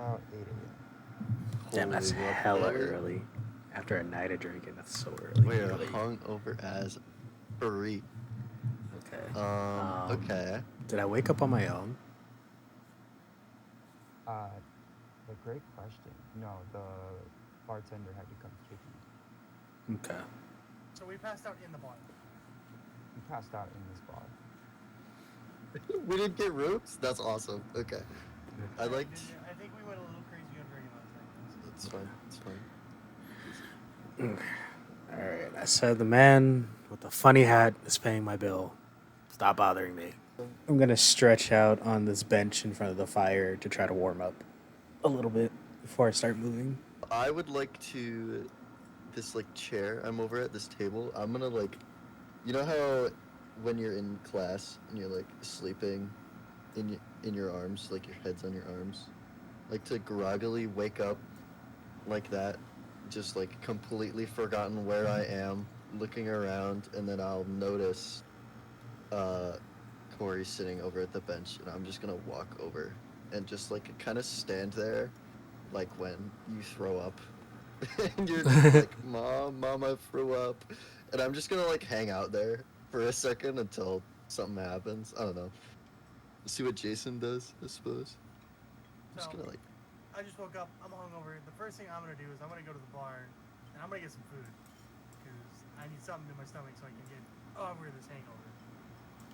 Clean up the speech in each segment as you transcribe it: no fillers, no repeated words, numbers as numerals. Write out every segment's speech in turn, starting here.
about 8 a.m. Damn, that's Holy, what, hella early? early. After a night of drinking, that's so early. We're Early. hungover as freak. Okay. Okay. Did I wake up on my own? Uh, the great question. No, the bartender had to come kick you. Okay. So we passed out in the bar. You passed out in this bar. We didn't get roots? That's awesome. Okay. I liked... I think we went a little crazy on drinking last night. That's fine. It's fine. Alright, I said the man with the funny hat is paying my bill. Stop bothering me. I'm gonna stretch out on this bench in front of the fire to try to warm up a little bit before I start moving. I would like to... This, like, chair I'm over at, this table, I'm gonna, like... You know how when you're in class and you're, like, sleeping in your arms, like, your head's on your arms? Like, to groggily wake up like that, just, like, completely forgotten where I am, looking around, and then I'll notice, Corey sitting over at the bench, and I'm just gonna walk over and just, like, kind of stand there, like when you throw up. And you're just like, Mom, I threw up. And I'm just gonna, like, hang out there for a second until something happens. I don't know. See what Jason does, I suppose. I'm just gonna, like... I just woke up. I'm hungover. The first thing I'm gonna do is I'm gonna go to the bar and I'm gonna get some food because I need something in my stomach so I can get over this hangover.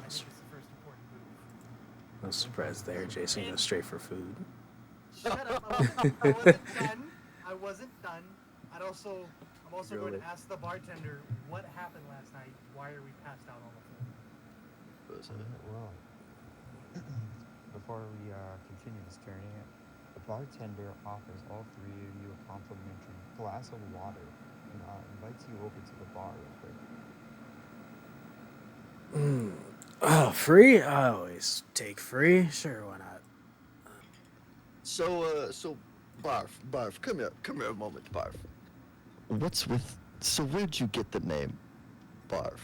I think it's the first important move. No surprise there, Jason goes straight for food. Shut up! I wasn't done. I wasn't done. I'm also going to ask the bartender what happened last night. Why are we passed out on the floor? Well, before we continue this journey, the bartender offers all three of you a complimentary glass of water and invites you over to the bar real quick. Oh, free? I always take free. Sure, why not? So, Barf, come here a moment, Barf. So where'd you get the name, Barf?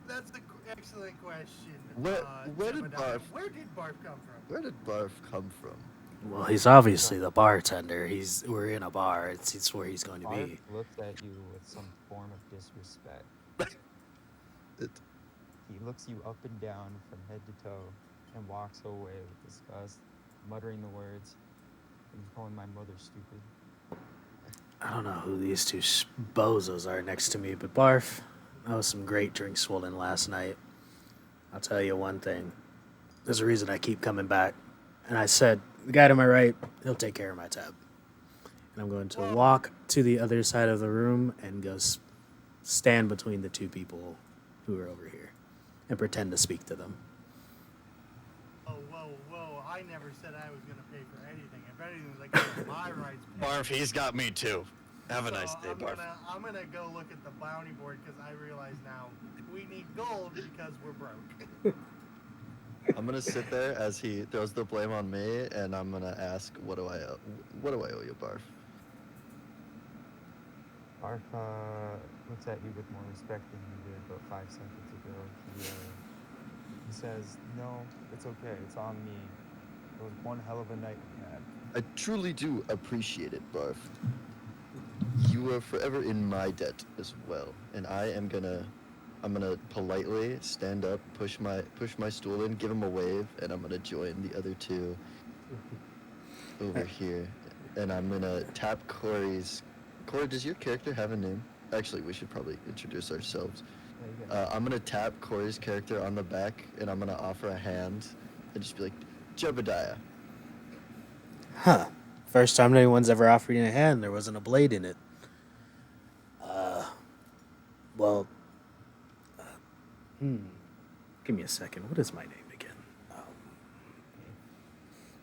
That's an excellent question. Where did Barf... Where did Barf come from? Where did Barf come from? Well, he's obviously the bartender. We're in a bar. It's where he's going to Barf be. looks at you with some form of disrespect. He looks you up and down from head to toe and walks away with disgust, muttering the words, "And calling my mother stupid." I don't know who these two bozos are next to me, but Barf, that was some great drink swollen last night. I'll tell you one thing. There's a reason I keep coming back. And I said, the guy to my right, he'll take care of my tab. And I'm going to walk to the other side of the room and go stand between the two people who are over here and pretend to speak to them. Oh, whoa. I never said I was going to pay for anything. If anything, was like my rights. Barf, he's got me too. Have a nice day, Barf. I'm gonna go look at the bounty board because I realize now we need gold because we're broke. I'm gonna sit there as he throws the blame on me, and I'm gonna ask, what do I owe you, Barf? Barf looks at you with more respect than you did about 5 seconds ago. He says, "No, it's okay. It's on me. It was one hell of a night we had." I truly do appreciate it, Barf. You are forever in my debt as well, and I'm gonna politely stand up, push my stool in, give him a wave, and I'm gonna join the other two over here, and I'm gonna tap Corey's. Corey, does your character have a name? Actually, we should probably introduce ourselves. I'm gonna tap Corey's character on the back, and I'm gonna offer a hand, and just be like, Jebediah. Huh. First time anyone's ever offered you a hand, there wasn't a blade in it. Well, give me a second. What is my name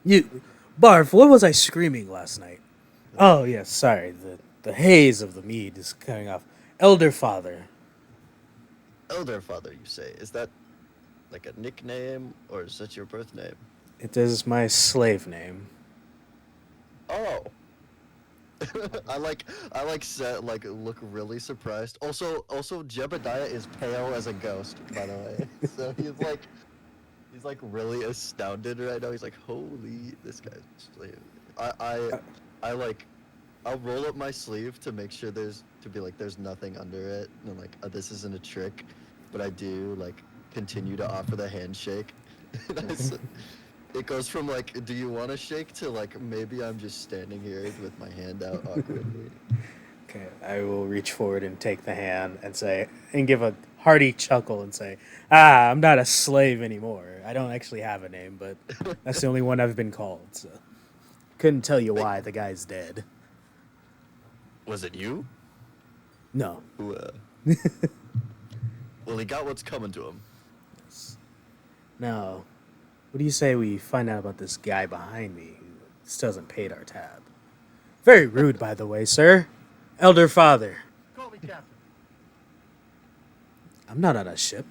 again? Barf, what was I screaming last night? Oh, yes, sorry. The haze of the mead is cutting off. Elder Father. Elder Father, you say? Is that like a nickname, or is that your birth name? It is my slave name. Oh. I look really surprised. Also Jebediah is pale as a ghost, by the way. So he's like really astounded right now. He's like, holy, this guy's slave. I like, I'll roll up my sleeve to make sure there's nothing under it, and I'm like, this isn't a trick, but I do like continue to offer the handshake. It goes from like, do you want to shake to like maybe I'm just standing here with my hand out awkwardly. Okay, I will reach forward and take the hand and give a hearty chuckle and say, I'm not a slave anymore. I don't actually have a name, but that's the only one I've been called, so. Couldn't tell you why the guy's dead. Was it you No. who? Well, he got what's coming to him. Now, what do you say we find out about this guy behind me who still hasn't paid our tab? Very rude, by the way, sir. Elder father. Call me captain. I'm not on a ship.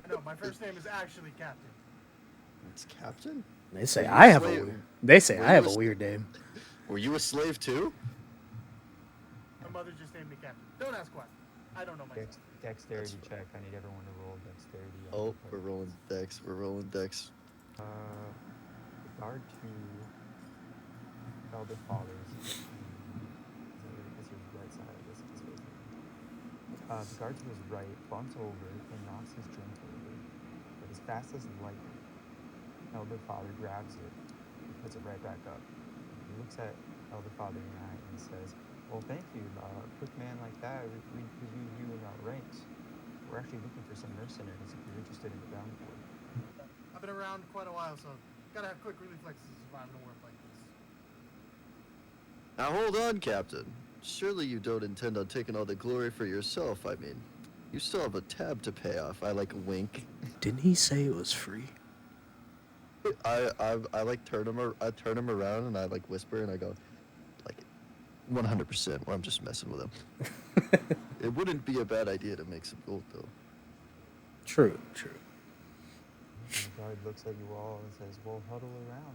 No, my first name is actually Captain. It's Captain. They say Were you I a have slave? Were I you have a a weird name. Were you a slave too? My mother just named me Captain. Don't ask why. I don't know myself. Dexterity That's check. I need everyone to roll dexterity. on Oh, the we're rolling dex. We're rolling dex. Regard to elder fathers. This is right side. I guess it's right there. The guard to his right bumps over and knocks his drink over, but as fast as lightning, elder father grabs it and puts it right back up. He looks at elder father in the eye and says, "Well, thank you. A quick man like that, we could use you in our ranks. We're actually looking for some mercenaries if you're interested in the bounty board." I've been around quite a while, so gotta have quick reflexes to survive in a world like this. Now hold on, Captain. Surely you don't intend on taking all the glory for yourself. I mean, you still have a tab to pay off. I like wink. Didn't he say it was free? I like turn him around and I like whisper and I go, like, 100%. Or I'm just messing with him. It wouldn't be a bad idea to make some gold though. True. And the guard looks at you all and says, "Well, huddle around.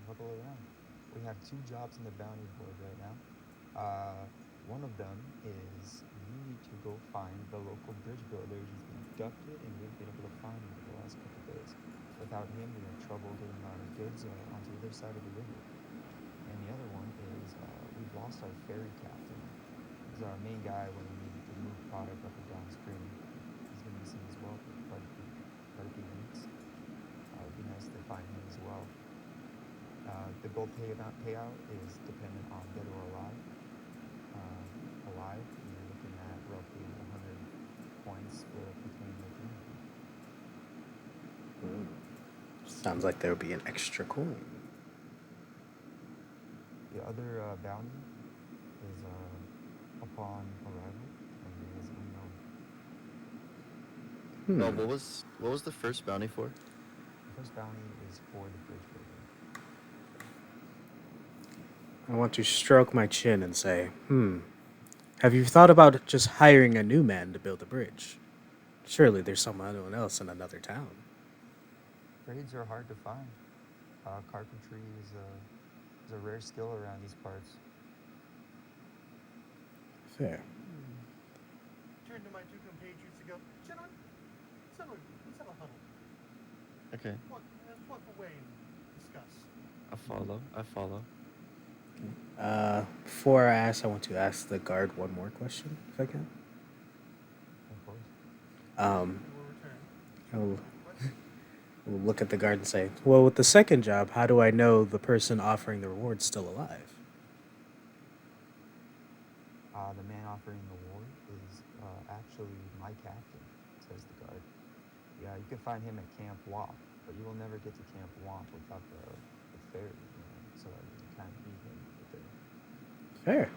We have 2 jobs in the bounty board right now. One of them is you need to go find the local bridge builder. He's been abducted and we've been able to find him for the last couple of days. Without him, we're in trouble getting our goods onto the other side of the river. And the other one is we've lost our ferry captain. He's our main guy when we need to move product up and downstream. He's been missing as well for quite a few weeks. It'd be nice to find him as well. The gold payout is dependent on dead or alive. Alive, you're looking at roughly 100 points split between the 3. Sounds like there would be an extra coin. The other bounty is upon arrival and is unknown. Oh, what was the first bounty for? The first bounty is for the bridge builder. I want to stroke my chin and say, have you thought about just hiring a new man to build a bridge? Surely there's someone else in another town. Trades are hard to find. Carpentry is a rare skill around these parts. Fair. Turn to my 2 compatriots and go, Jaron, let's have a huddle. Okay, Let's walk away and discuss. I follow. Before I ask, I want to ask the guard one more question, if I can. Of course. We'll return. We'll look at the guard and say, well, with the second job, how do I know the person offering the reward's still alive? The man offering the reward is actually my captain, says the guard. Yeah, you can find him at Camp Womp, but you will never get to Camp Womp without the ferry, so that you can kind of beat him with it. Fair.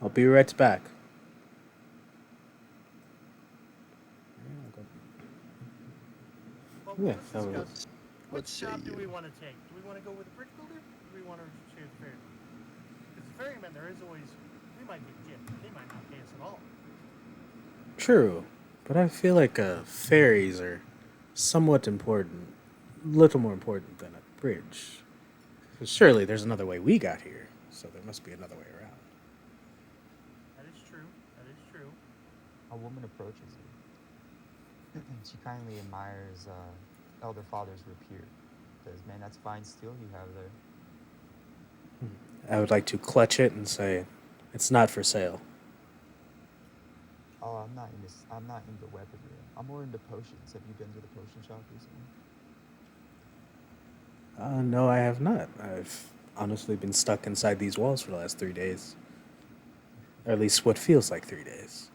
I'll be right back. Well, Yeah, let's that discuss. What Which say job do you? we want to take? Do we want to go with the bridge builder? Or do we want to choose the ferryman? Because the ferryman, there is always, we might get gypped. They might not pay us at all. True, but I feel like ferries are somewhat important, little more important than a bridge. 'Cause surely there's another way we got here, so there must be another way around. That is true. That is true. A woman approaches you. She kindly admires Elder Father's rapier. Says, "Man, that's fine steel you have there." I would like to clutch it and say, it's not for sale. Oh, I'm not into I'm not into weaponry. I'm more into potions. Have you been to the potion shop recently? No, I have not. I've honestly been stuck inside these walls for the last 3 days. Or at least what feels like 3 days.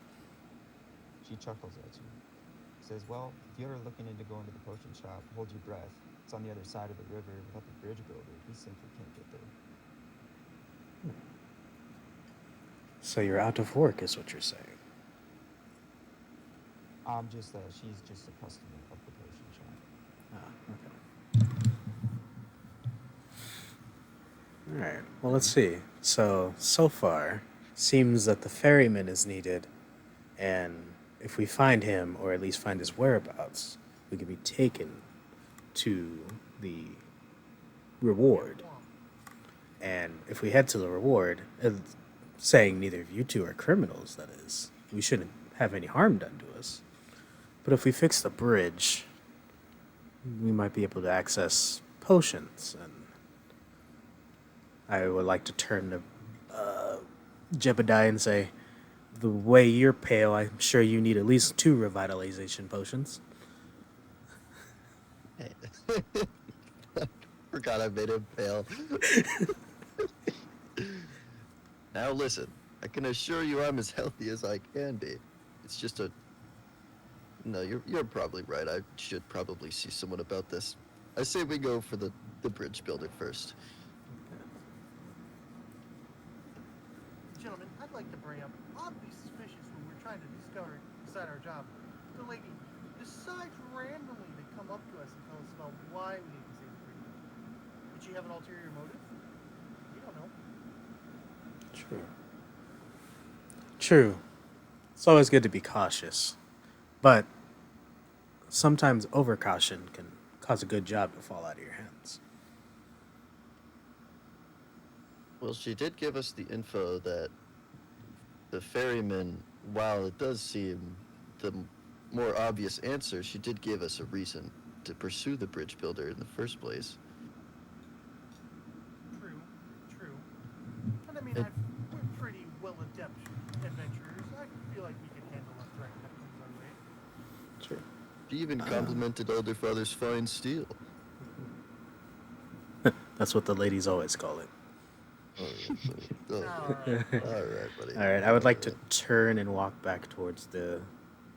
She chuckles at you. Says, "Well, if you're ever looking into going to the potion shop, hold your breath. It's on the other side of the river without the bridge builder. He simply can't get there." So you're out of work, is what you're saying. I'm just she's just a customer of the potion shop. Okay. All right. Well, let's see. So far, seems that the ferryman is needed, and if we find him, or at least find his whereabouts, we can be taken to the reward. And if we head to the reward, saying neither of you two are criminals, that is, we shouldn't have any harm done to us. But if we fix the bridge, we might be able to access potions, and I would like to turn to Jebediah and say, the way you're pale, I'm sure you need at least 2 revitalization potions. Forgot I made him pale. Now listen, I can assure you I'm as healthy as I can be. It's just a... No, you're probably right. I should probably see someone about this. I say we go for the bridge builder first. Gentlemen, I'd like to bring up oddly suspicious when we're trying to decide our job. The lady decides randomly to come up to us and tell us about why we need to save the bridge. Would she have an ulterior motive? We don't know. True. It's always good to be cautious. But sometimes overcaution can cause a good job to fall out of your hands. Well, she did give us the info that the ferryman, while it does seem the more obvious answer, she did give us a reason to pursue the bridge builder in the first place. True. And I mean, we're pretty well adept adventurers. I feel like we can handle a threat that comes our way. True. She even complimented Elder Father's fine steel. That's what the ladies always call it. All right, buddy. All right, I would like to turn and walk back towards the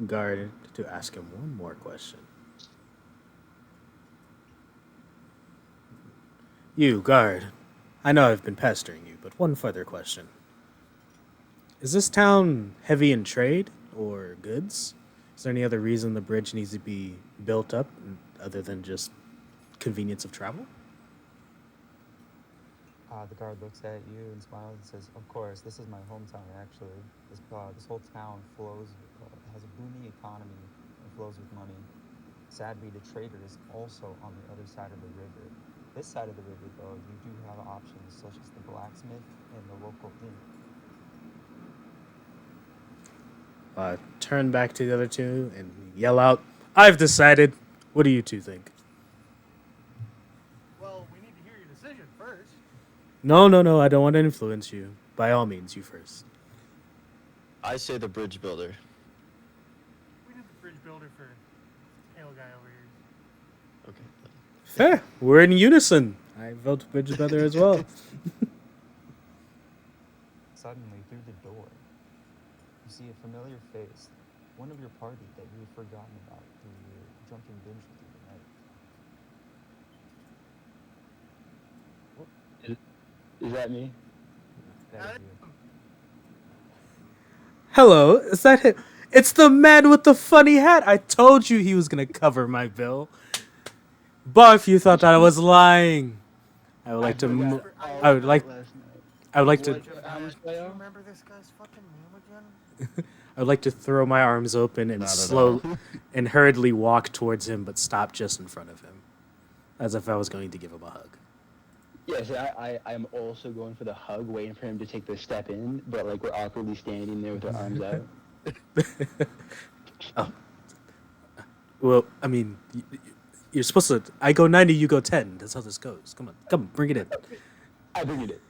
guard to ask him one more question. You, guard, I know I've been pestering you, but one further question. Is this town heavy in trade or goods? Is there any other reason the bridge needs to be built up other than just convenience of travel? The guard looks at you and smiles and says, "Of course, this is my hometown, actually. This whole town has a booming economy and flows with money. Sadly, the trader is also on the other side of the river. This side of the river, though, you do have options such as the blacksmith and the local inn." Turn back to the other two and yell out, "I've decided. What do you two think?" Well, we need to hear your decision first. No, I don't want to influence you. By all means, you first. I say the bridge builder. We need the bridge builder for pale guy over here. Okay. Fair. We're in unison. I vote Bridge Brother as well. Suddenly, through the door, you see a familiar face, one of your party that you had forgotten about through your drunken binge through the night. Is that me? That is you. Hello, is that him? It's the man with the funny hat. I told you he was going to cover my bill. Barf, you thought that I was lying. I would like to... I would like to... How much Do do I you owe? remember this guy's fucking name again? I would like to throw my arms open and Not at slow all. and hurriedly walk towards him, but stop just in front of him, as if I was going to give him a hug. Yes, I am also going for the hug, waiting for him to take the step in, but like we're awkwardly standing there with our arms out. Oh. Well, I mean, you're supposed to... I go 90, you go 10. That's how this goes. Come on, bring it in. I bring it in.